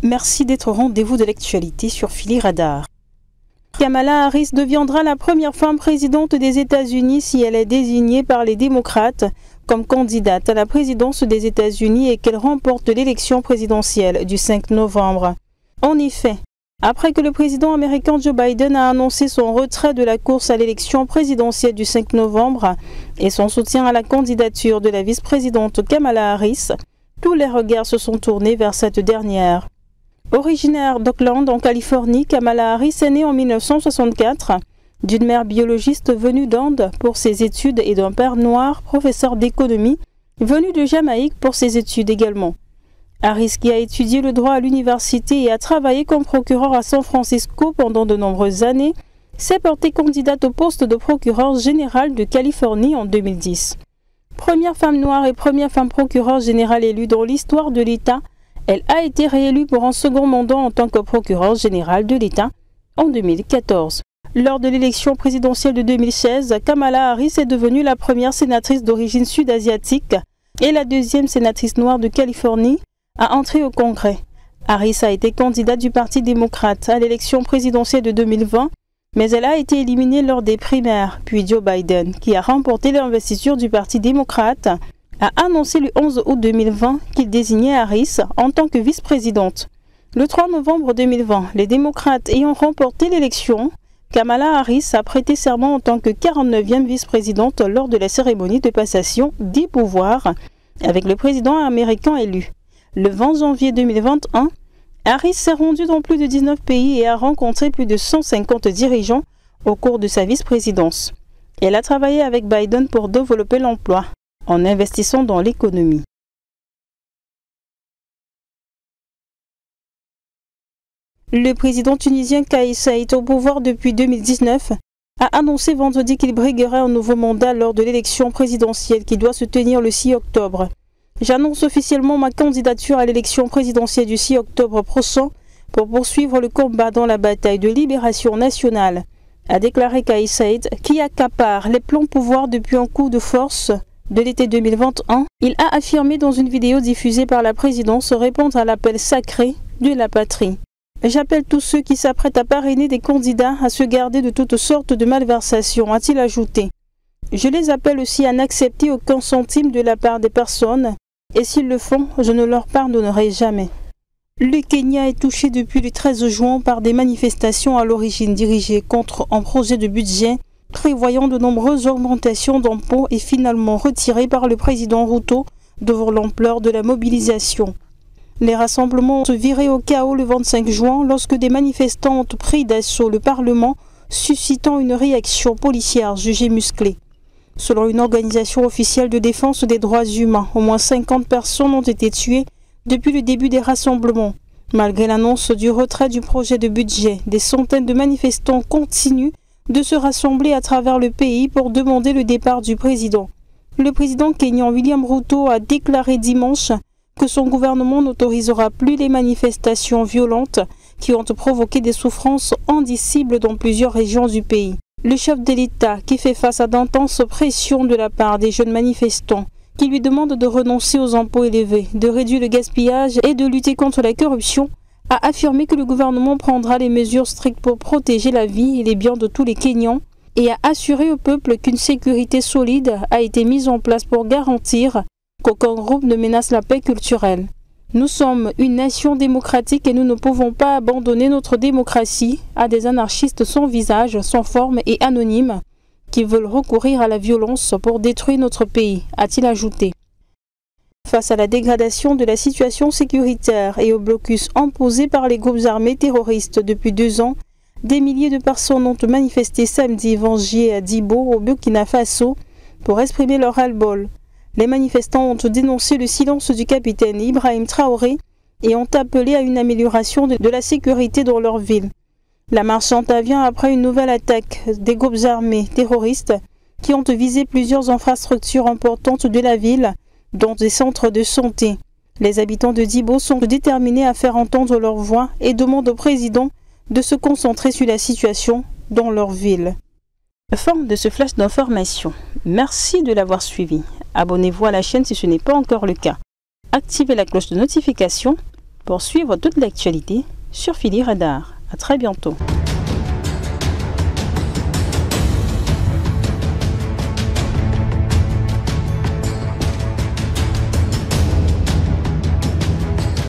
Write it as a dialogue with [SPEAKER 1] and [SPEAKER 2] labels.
[SPEAKER 1] Merci d'être au rendez-vous de l'actualité sur Philly Radar. Kamala Harris deviendra la première femme présidente des États-Unis si elle est désignée par les démocrates comme candidate à la présidence des États-Unis et qu'elle remporte l'élection présidentielle du 5 novembre. En effet, après que le président américain Joe Biden a annoncé son retrait de la course à l'élection présidentielle du 5 novembre et son soutien à la candidature de la vice-présidente Kamala Harris, tous les regards se sont tournés vers cette dernière. Originaire d'Oakland, en Californie, Kamala Harris est née en 1964 d'une mère biologiste venue d'Inde pour ses études et d'un père noir, professeur d'économie, venu de Jamaïque pour ses études également. Harris, qui a étudié le droit à l'université et a travaillé comme procureur à San Francisco pendant de nombreuses années, s'est portée candidate au poste de procureur général de Californie en 2010. Première femme noire et première femme procureure générale élue dans l'histoire de l'État, elle a été réélue pour un second mandat en tant que procureure générale de l'État en 2014. Lors de l'élection présidentielle de 2016, Kamala Harris est devenue la première sénatrice d'origine sud-asiatique et la deuxième sénatrice noire de Californie à entrer au Congrès. Harris a été candidate du Parti démocrate à l'élection présidentielle de 2020, mais elle a été éliminée lors des primaires. Puis Joe Biden, qui a remporté l'investiture du Parti démocrate, a annoncé le 11 août 2020 qu'il désignait Harris en tant que vice-présidente. Le 3 novembre 2020, les démocrates ayant remporté l'élection, Kamala Harris a prêté serment en tant que 49e vice-présidente lors de la cérémonie de passation des pouvoirs avec le président américain élu. Le 20 janvier 2021, Harris s'est rendue dans plus de 19 pays et a rencontré plus de 150 dirigeants au cours de sa vice-présidence. Elle a travaillé avec Biden pour développer l'emploi en investissant dans l'économie. Le président tunisien Kais Saied, au pouvoir depuis 2019, a annoncé vendredi qu'il briguerait un nouveau mandat lors de l'élection présidentielle qui doit se tenir le 6 octobre. J'annonce officiellement ma candidature à l'élection présidentielle du 6 octobre prochain pour poursuivre le combat dans la bataille de libération nationale, a déclaré Kais Saied, qui accapare les plans pouvoir depuis un coup de force de l'été 2021. Il a affirmé dans une vidéo diffusée par la présidence répondre à l'appel sacré de la patrie. J'appelle tous ceux qui s'apprêtent à parrainer des candidats à se garder de toutes sortes de malversations, a-t-il ajouté. Je les appelle aussi à n'accepter aucun centime de la part des personnes, et s'ils le font, je ne leur pardonnerai jamais. Le Kenya est touché depuis le 13 juin par des manifestations à l'origine dirigées contre un projet de budget prévoyant de nombreuses augmentations d'impôts et finalement retiré par le président Ruto devant l'ampleur de la mobilisation. Les rassemblements ont viré au chaos le 25 juin lorsque des manifestants ont pris d'assaut le Parlement, suscitant une réaction policière jugée musclée. Selon une organisation officielle de défense des droits humains, au moins 50 personnes ont été tuées depuis le début des rassemblements. Malgré l'annonce du retrait du projet de budget, des centaines de manifestants continuent de se rassembler à travers le pays pour demander le départ du président. Le président kényan William Ruto a déclaré dimanche que son gouvernement n'autorisera plus les manifestations violentes qui ont provoqué des souffrances indicibles dans plusieurs régions du pays. Le chef de l'État, qui fait face à d'intenses pressions de la part des jeunes manifestants, qui lui demandent de renoncer aux impôts élevés, de réduire le gaspillage et de lutter contre la corruption, a affirmé que le gouvernement prendra les mesures strictes pour protéger la vie et les biens de tous les Kenyans et a assuré au peuple qu'une sécurité solide a été mise en place pour garantir qu'aucun groupe ne menace la paix culturelle. Nous sommes une nation démocratique et nous ne pouvons pas abandonner notre démocratie à des anarchistes sans visage, sans forme et anonymes qui veulent recourir à la violence pour détruire notre pays, a-t-il ajouté. Face à la dégradation de la situation sécuritaire et au blocus imposé par les groupes armés terroristes depuis 2 ans, des milliers de personnes ont manifesté samedi 20 juillet à Dibo, au Burkina Faso, pour exprimer leur ras-le-bol. Les manifestants ont dénoncé le silence du capitaine Ibrahim Traoré et ont appelé à une amélioration de la sécurité dans leur ville. La marche intervient après une nouvelle attaque des groupes armés terroristes qui ont visé plusieurs infrastructures importantes de la ville, dont des centres de santé. Les habitants de Dibo sont déterminés à faire entendre leur voix et demandent au président de se concentrer sur la situation dans leur ville. Fin de ce flash d'information. Merci de l'avoir suivi. Abonnez-vous à la chaîne si ce n'est pas encore le cas. Activez la cloche de notification pour suivre toute l'actualité sur Philly Radar. À très bientôt.